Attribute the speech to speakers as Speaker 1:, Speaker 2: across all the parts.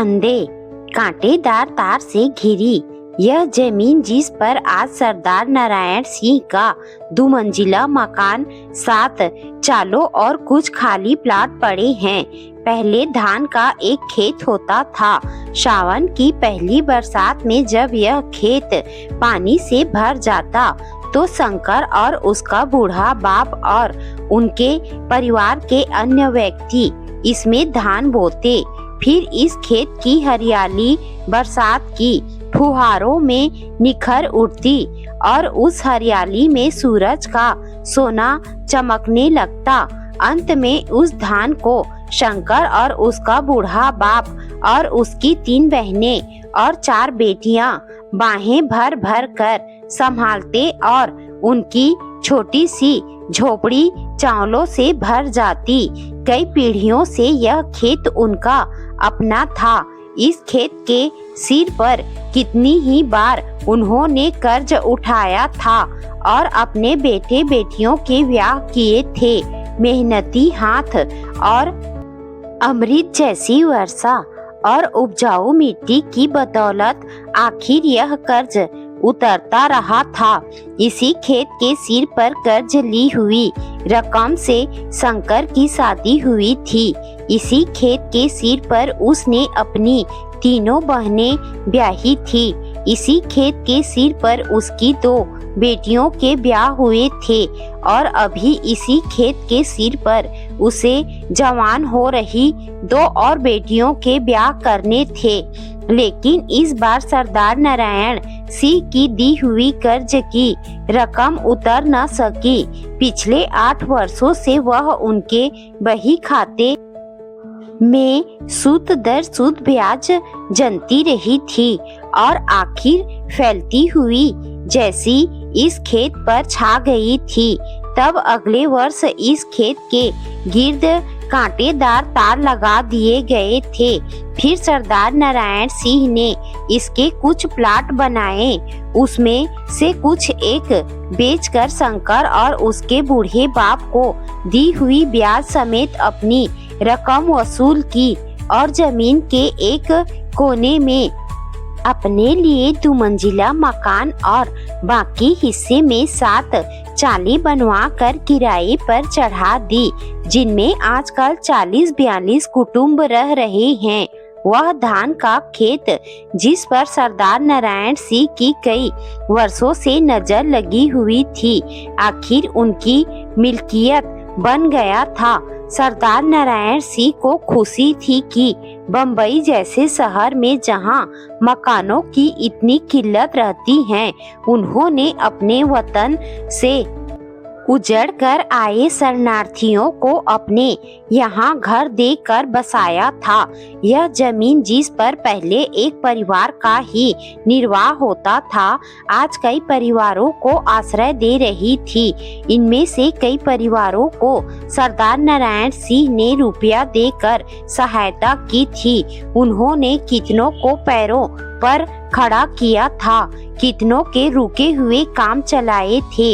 Speaker 1: कंधे कांटेदार तार से घिरी यह जमीन जिस पर आज सरदार नारायण सिंह का 2 मंजिला मकान 7 चालों और कुछ खाली प्लाट पड़े हैं, पहले धान का एक खेत होता था। सावन की पहली बरसात में जब यह खेत पानी से भर जाता तो शंकर और उसका बूढ़ा बाप और उनके परिवार के अन्य व्यक्ति इसमें धान बोते। फिर इस खेत की हरियाली बरसात की फुहारों में निखर उठती और उस हरियाली में सूरज का सोना चमकने लगता। अंत में उस धान को शंकर और उसका बूढ़ा बाप और उसकी 3 बहनें और 4 बेटियां बाहें भर भर कर संभालते और उनकी छोटी सी झोपड़ी चावलों से भर जाती। कई पीढ़ियों से यह खेत उनका अपना था। इस खेत के सिर पर कितनी ही बार उन्होंने कर्ज उठाया था और अपने बेटे बेटियों के ब्याह किए थे। मेहनती हाथ और अमृत जैसी वर्षा और उपजाऊ मिट्टी की बदौलत आखिर यह कर्ज उतरता रहा था। इसी खेत के सिर पर कर्ज ली हुई रकम से शंकर की शादी हुई थी। इसी खेत के सिर पर उसने अपनी 3 बहनें ब्याही थी। इसी खेत के सिर पर उसकी 2 बेटियों के ब्याह हुए थे और अभी इसी खेत के सिर पर उसे जवान हो रही 2 और बेटियों के ब्याह करने थे। लेकिन इस बार सरदार नारायण सिंह की दी हुई कर्ज की रकम उतर न सकी। पिछले 8 वर्षों से वह उनके बही खाते में सूद दर सूद ब्याज जनती रही थी और आखिर फैलती हुई जैसी इस खेत पर छा गई थी। तब अगले वर्ष इस खेत के गिर्द कांटेदार तार लगा दिए गए थे। फिर सरदार नारायण सिंह ने इसके कुछ प्लाट बनाए, उसमें से कुछ एक बेचकर शंकर और उसके बूढ़े बाप को दी हुई ब्याज समेत अपनी रकम वसूल की और जमीन के एक कोने में अपने लिए 2 मंजिला मकान और बाकी हिस्से में 7 चाली बनवा कर किराए पर चढ़ा दी, जिनमें आजकल 40-42 कुटुंब रह रहे हैं। वह धान का खेत जिस पर सरदार नारायण सिंह की कई वर्षों से नजर लगी हुई थी, आखिर उनकी मिल्कियत बन गया था। सरदार नारायण सिंह को खुशी थी कि बम्बई जैसे शहर में जहां मकानों की इतनी किल्लत रहती है, उन्होंने अपने वतन से उजड़ कर आए शरणार्थियों को अपने यहाँ घर देकर बसाया था। यह जमीन जिस पर पहले एक परिवार का ही निर्वाह होता था, आज कई परिवारों को आश्रय दे रही थी। इनमें से कई परिवारों को सरदार नारायण सिंह ने रुपया देकर सहायता की थी। उन्होंने कितनों को पैरों पर खड़ा किया था, कितनों के रुके हुए काम चलाए थे।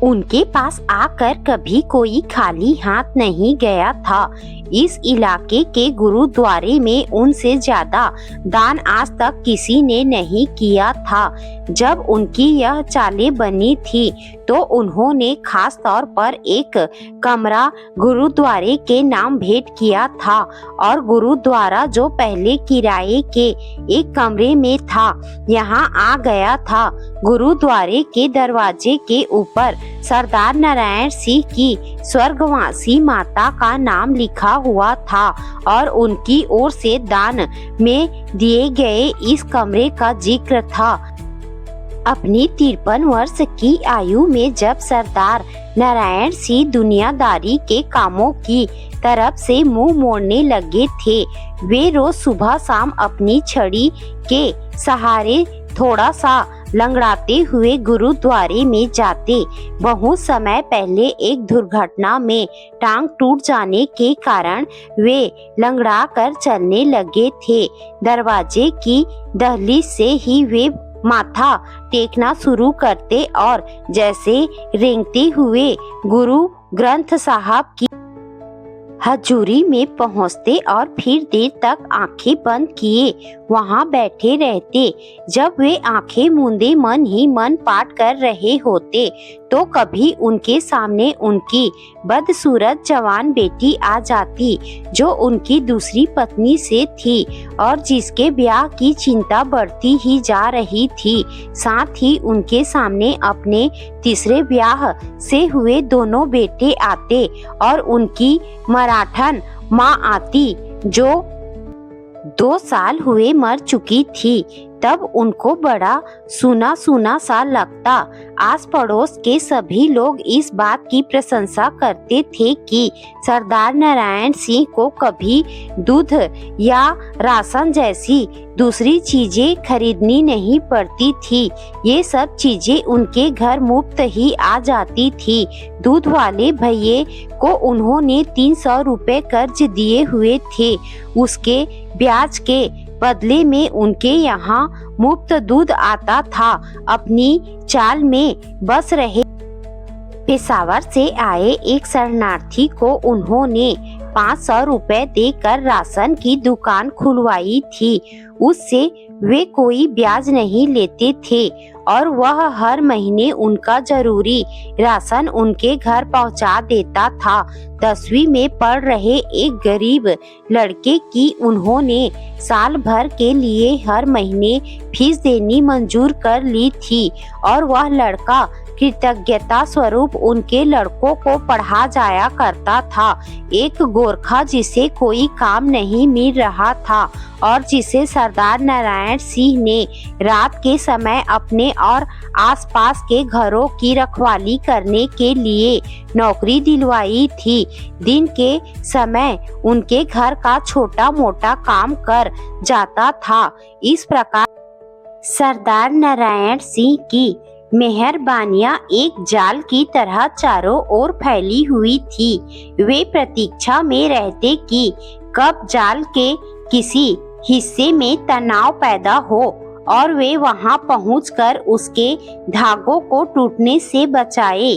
Speaker 1: उनके पास आकर कभी कोई खाली हाथ नहीं गया था। इस इलाके के गुरुद्वारे में उनसे ज्यादा दान आज तक किसी ने नहीं किया था। जब उनकी यह चालें बनी थी तो उन्होंने खास तौर पर एक कमरा गुरुद्वारे के नाम भेंट किया था और गुरुद्वारा जो पहले किराए के एक कमरे में था, यहाँ आ गया था। गुरुद्वारे के दरवाजे के ऊपर सरदार नारायण सिंह की स्वर्गवासी माता का नाम लिखा हुआ था और उनकी ओर से दान में दिए गए इस कमरे का जिक्र था। अपनी 53 वर्ष की आयु में जब सरदार नारायण सिंह दुनियादारी के कामों की तरफ से मुंह मोड़ने लगे थे, वे रोज सुबह शाम अपनी छड़ी के सहारे थोड़ा सा लंगड़ाते हुए गुरुद्वारे में जाते। बहुत समय पहले एक दुर्घटना में टांग टूट जाने के कारण वे लंगड़ा कर चलने लगे थे। दरवाजे की दहलीज से ही वे माथा टेकना शुरू करते और जैसे रेंगते हुए गुरु ग्रंथ साहब की हजूरी में पहुंचते और फिर देर तक आंखें बंद किए वहां बैठे रहते। जब वे आंखें मूंदे मन ही मन पाठ कर रहे होते तो कभी उनके सामने उनकी बदसूरत जवान बेटी आ जाती जो उनकी दूसरी पत्नी से थी और जिसके ब्याह की चिंता बढ़ती ही जा रही थी। साथ ही उनके सामने अपने तीसरे ब्याह से हुए दोनों बेटे आते और उनकी मराठन माँ आती जो 2 साल हुए मर चुकी थी। तब उनको बड़ा सूना सूना सा लगता। आस पड़ोस के सभी लोग इस बात की प्रशंसा करते थे कि सरदार नारायण सिंह को कभी दूध या राशन जैसी दूसरी चीजें खरीदनी नहीं पड़ती थी। ये सब चीजें उनके घर मुफ्त ही आ जाती थी। दूध वाले भैये को उन्होंने 300 रुपए कर्ज दिए हुए थे। उसके ब्याज के बदले में उनके यहाँ मुफ्त दूध आता था। अपनी चाल में बस रहे पेशावर से आए एक शरणार्थी को उन्होंने 500 रुपए देकर राशन की दुकान खुलवाई थी। उससे वे कोई ब्याज नहीं लेते थे और वह हर महीने उनका जरूरी राशन उनके घर पहुंचा देता था। 10वीं में पढ़ रहे एक गरीब लड़के की उन्होंने साल भर के लिए हर महीने फीस देनी मंजूर कर ली थी और वह लड़का कृतज्ञता स्वरूप उनके लड़कों को पढ़ा जाया करता था। एक गोरखा जिसे कोई काम नहीं मिल रहा था और जिसे सरदार नारायण सिंह ने रात के समय अपने और आसपास के घरों की रखवाली करने के लिए नौकरी दिलवाई थी, दिन के समय उनके घर का छोटा मोटा काम कर जाता था। इस प्रकार सरदार नारायण सिंह की मेहरबानियां एक जाल की तरह चारों ओर फैली हुई थी। वे प्रतीक्षा में रहते कि कब जाल के किसी हिस्से में तनाव पैदा हो और वे वहां पहुंचकर उसके धागों को टूटने से बचाए।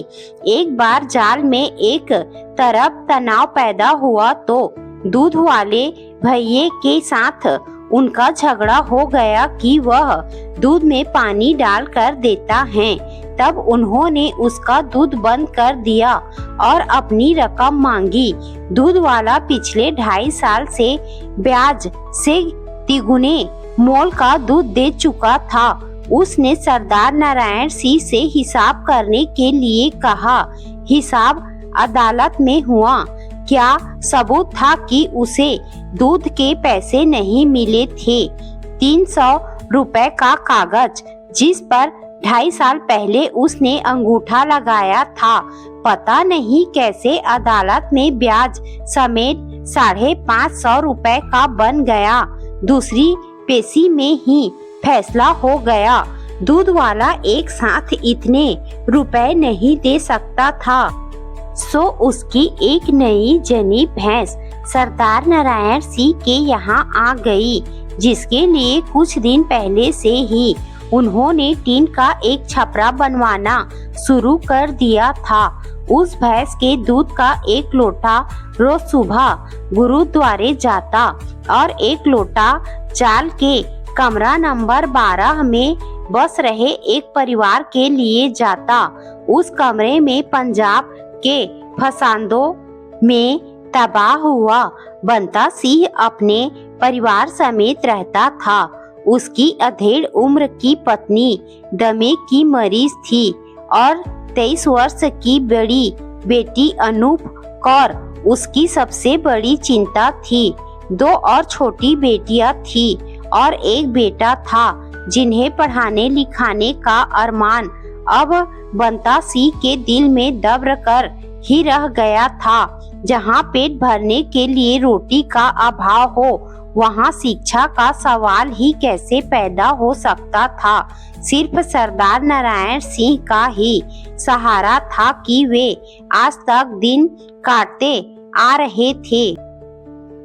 Speaker 1: एक बार जाल में एक तरफ तनाव पैदा हुआ तो दूध वाले भैये के साथ उनका झगड़ा हो गया कि वह दूध में पानी डाल कर देता है। तब उन्होंने उसका दूध बंद कर दिया और अपनी रकम मांगी। दूध वाला पिछले 2.5 साल से ब्याज से तिगुने मोल का दूध दे चुका था। उसने सरदार नारायण सिंह से हिसाब करने के लिए कहा। हिसाब अदालत में हुआ। क्या सबूत था कि उसे दूध के पैसे नहीं मिले थे। 300 रुपए का कागज जिस पर 2.5 साल पहले उसने अंगूठा लगाया था, पता नहीं कैसे अदालत में ब्याज समेत 550 रुपए का बन गया। दूसरी पेशी में ही फैसला हो गया। दूध वाला एक साथ इतने रुपए नहीं दे सकता था, सो उसकी एक नई जनी भैंस सरदार नारायण सिंह के यहाँ आ गई, जिसके लिए कुछ दिन पहले से ही उन्होंने टीन का एक छपरा बनवाना शुरू कर दिया था। उस भैंस के दूध का 1 लोटा रोज सुबह गुरुद्वारे जाता और 1 लोटा जाल के कमरा नंबर 12 में बस रहे एक परिवार के लिए जाता। उस कमरे में पंजाब के फसादों में तबाह हुआ बंता सिंह अपने परिवार समेत रहता था। उसकी अधेड़ उम्र की पत्नी दमे की मरीज थी और 23 वर्ष की बड़ी बेटी अनूप कौर उसकी सबसे बड़ी चिंता थी। 2 और छोटी बेटियां थी और एक बेटा था जिन्हें पढ़ाने लिखाने का अरमान अब बंता सिंह के दिल में दब कर ही रह गया था। जहाँ पेट भरने के लिए रोटी का अभाव हो, वहाँ शिक्षा का सवाल ही कैसे पैदा हो सकता था। सिर्फ सरदार नारायण सिंह का ही सहारा था कि वे आज तक दिन काटते आ रहे थे।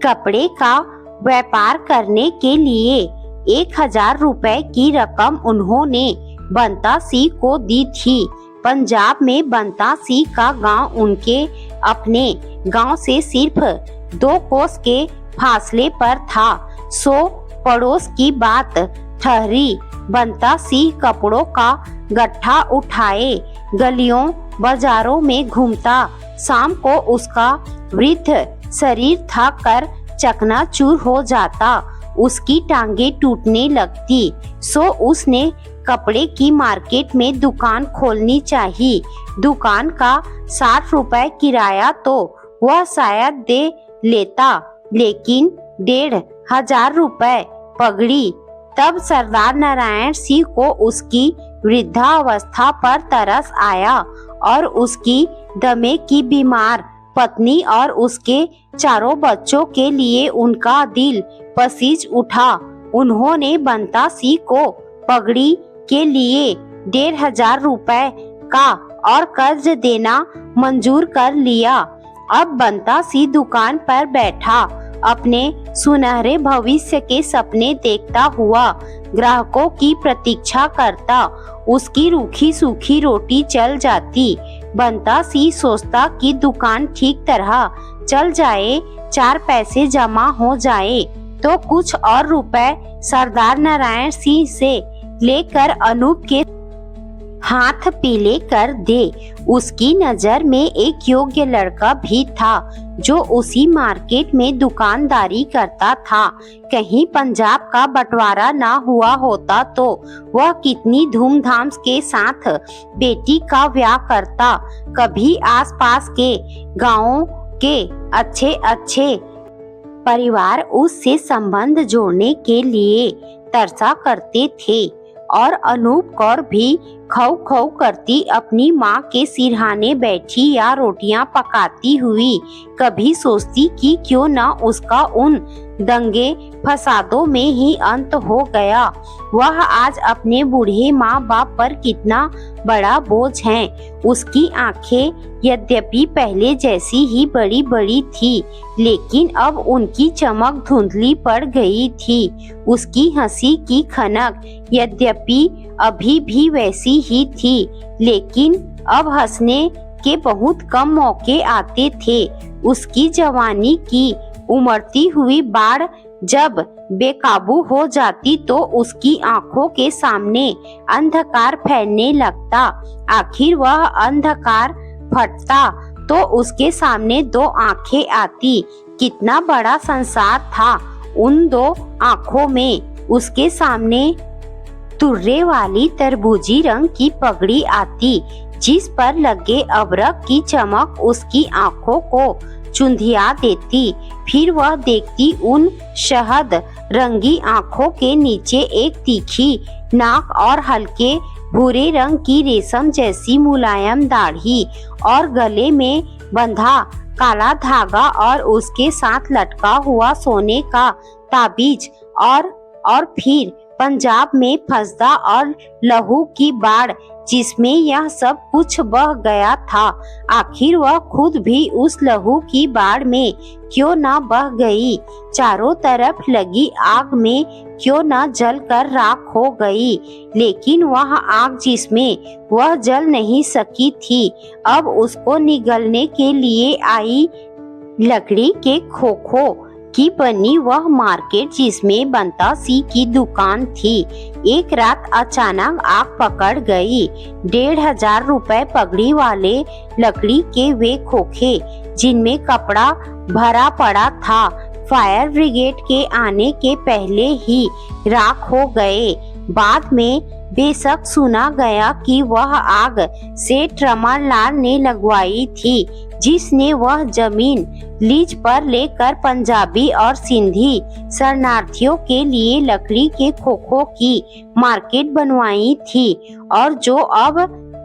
Speaker 1: कपड़े का व्यापार करने के लिए 1000 रुपए की रकम उन्होंने बंता सिंह को दी थी। पंजाब में बंता सिंह का गांव उनके अपने गांव से सिर्फ 2 कोस के फासले पर था। सो पड़ोस की बात ठहरी। बंता सिंह कपड़ों का गट्ठा उठाए गलियों बाजारों में घूमता। शाम को उसका वृद्ध शरीर थक कर चकनाचूर हो जाता, उसकी टांगे टूटने लगती। सो उसने कपड़े की मार्केट में दुकान खोलनी चाहिए। दुकान का 60 रुपए किराया तो वह शायद दे लेता, लेकिन 1,500 रुपए पगड़ी। तब सरदार नारायण सिंह को उसकी वृद्धावस्था पर तरस आया और उसकी दमे की बीमार पत्नी और उसके 4 बच्चों के लिए उनका दिल पसीज उठा। उन्होंने बंता सिंह को पगड़ी के लिए 1,500 रुपए का और कर्ज देना मंजूर कर लिया। अब बंता सिंह दुकान पर बैठा अपने सुनहरे भविष्य के सपने देखता हुआ ग्राहकों की प्रतीक्षा करता। उसकी रूखी सूखी रोटी चल जाती। बंता सिंह सोचता कि दुकान ठीक तरह चल जाए, 4 पैसे जमा हो जाए तो कुछ और रुपए सरदार नारायण सिंह से लेकर अनूप के हाथ पीले कर दे। उसकी नजर में एक योग्य लड़का भी था जो उसी मार्केट में दुकानदारी करता था। कहीं पंजाब का बंटवारा ना हुआ होता तो वह कितनी धूमधाम के साथ बेटी का ब्याह करता। कभी आसपास के गांवों के अच्छे अच्छे परिवार उससे संबंध जोड़ने के लिए तरसा करते थे और अनूप कौर भी खौ खौ करती अपनी माँ के सिरहाने बैठी या रोटियां पकाती हुई कभी सोचती कि क्यों ना उसका उन दंगे फसादों में ही अंत हो गया। वह आज अपने बूढ़े माँ बाप पर कितना बड़ा बोझ है। उसकी आंखें यद्यपि पहले जैसी ही बड़ी बड़ी थी, लेकिन अब उनकी चमक धुंधली पड़ गई थी। उसकी हंसी की खनक यद्यपि अभी भी वैसी ही थी, लेकिन अब हंसने के बहुत कम मौके आते थे। उसकी जवानी की उमड़ती हुई बाढ़ जब बेकाबू हो जाती तो उसकी आंखों के सामने अंधकार फैलने लगता। आखिर वह अंधकार फटता तो उसके सामने 2 आंखें आती। कितना बड़ा संसार था उन 2 आंखों में। उसके सामने तुर्रे वाली तरबूजी रंग की पगड़ी आती, जिस पर लगे अबरक की चमक उसकी आंखों को चुंधिया देती। फिर वह देखती उन शहद रंगी आंखों के नीचे एक तीखी नाक और हल्के भूरे रंग की रेशम जैसी मुलायम दाढ़ी और गले में बंधा काला धागा और उसके साथ लटका हुआ सोने का ताबीज और फिर पंजाब में फसदा और लहू की बाढ़ जिसमें यह सब कुछ बह गया था। आखिर वह खुद भी उस लहू की बाढ़ में क्यों न बह गई, चारों तरफ लगी आग में क्यों न जल कर राख हो गई। लेकिन वह आग जिसमें वह जल नहीं सकी थी, अब उसको निगलने के लिए आई लकड़ी के खोखों की बनी वह मार्केट जिसमें बंता सिंह की दुकान थी। एक रात अचानक आग पकड़ गई। 1,500 रुपए पगड़ी वाले लकड़ी के वे खोखे जिनमें कपड़ा भरा पड़ा था, फायर ब्रिगेड के आने के पहले ही राख हो गए। बाद में बेशक सुना गया कि वह आग सेठ रमनलाल ने लगवाई थी, जिसने वह जमीन लीज पर लेकर पंजाबी और सिंधी शरणार्थियों के लिए लकड़ी के खोखों की मार्केट बनवाई थी और जो अब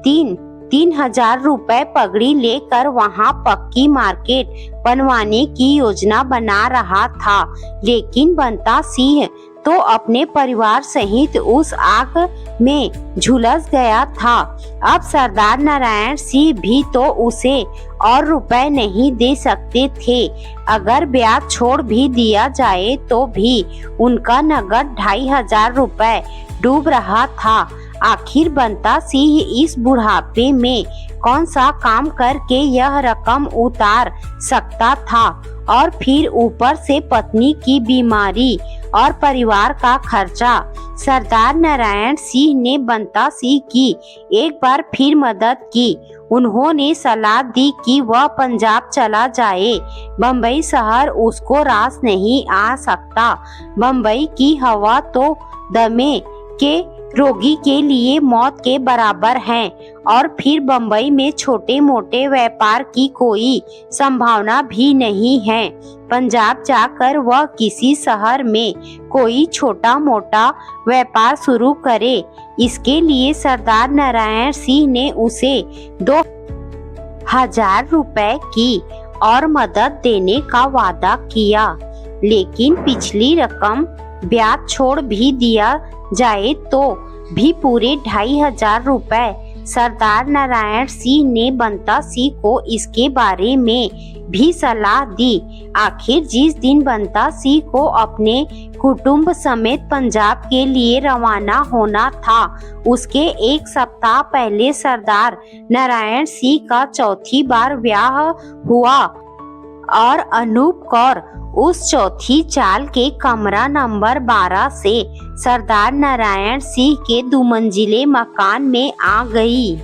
Speaker 1: 3,000 रुपए पगड़ी लेकर वहां पक्की मार्केट बनवाने की योजना बना रहा था। लेकिन बंता सिंह तो अपने परिवार सहित उस आग में झुलस गया था। अब सरदार नारायण सिंह भी तो उसे और रुपए नहीं दे सकते थे। अगर ब्याज छोड़ भी दिया जाए तो भी उनका नगद 2,500 रुपए डूब रहा था। आखिर बंता सिंह इस बुढ़ापे में कौन सा काम करके यह रकम उतार सकता था और फिर ऊपर से पत्नी की बीमारी और परिवार का खर्चा। सरदार नारायण सिंह ने बंता सिंह की एक बार फिर मदद की। उन्होंने सलाह दी कि वह पंजाब चला जाए। बम्बई शहर उसको रास नहीं आ सकता। बम्बई की हवा तो दमे के रोगी के लिए मौत के बराबर है और फिर बम्बई में छोटे मोटे व्यापार की कोई संभावना भी नहीं है। पंजाब जाकर वह किसी शहर में कोई छोटा मोटा व्यापार शुरू करे। इसके लिए सरदार नारायण सिंह ने उसे 2000 रुपए की और मदद देने का वादा किया, लेकिन पिछली रकम ब्याज छोड़ भी दिया जाए तो भी पूरे 2500 रुपए। सरदार नारायण सिंह ने बंता सिंह को इसके बारे में भी सलाह दी। आखिर जिस दिन बंता सिंह को अपने कुटुंब समेत पंजाब के लिए रवाना होना था, उसके एक सप्ताह पहले सरदार नारायण सिंह का चौथी बार ब्याह हुआ और अनूप कौर उस चौथी चाल के कमरा नंबर 12 से सरदार नारायण सिंह के 2 मंजिले मकान में आ गई।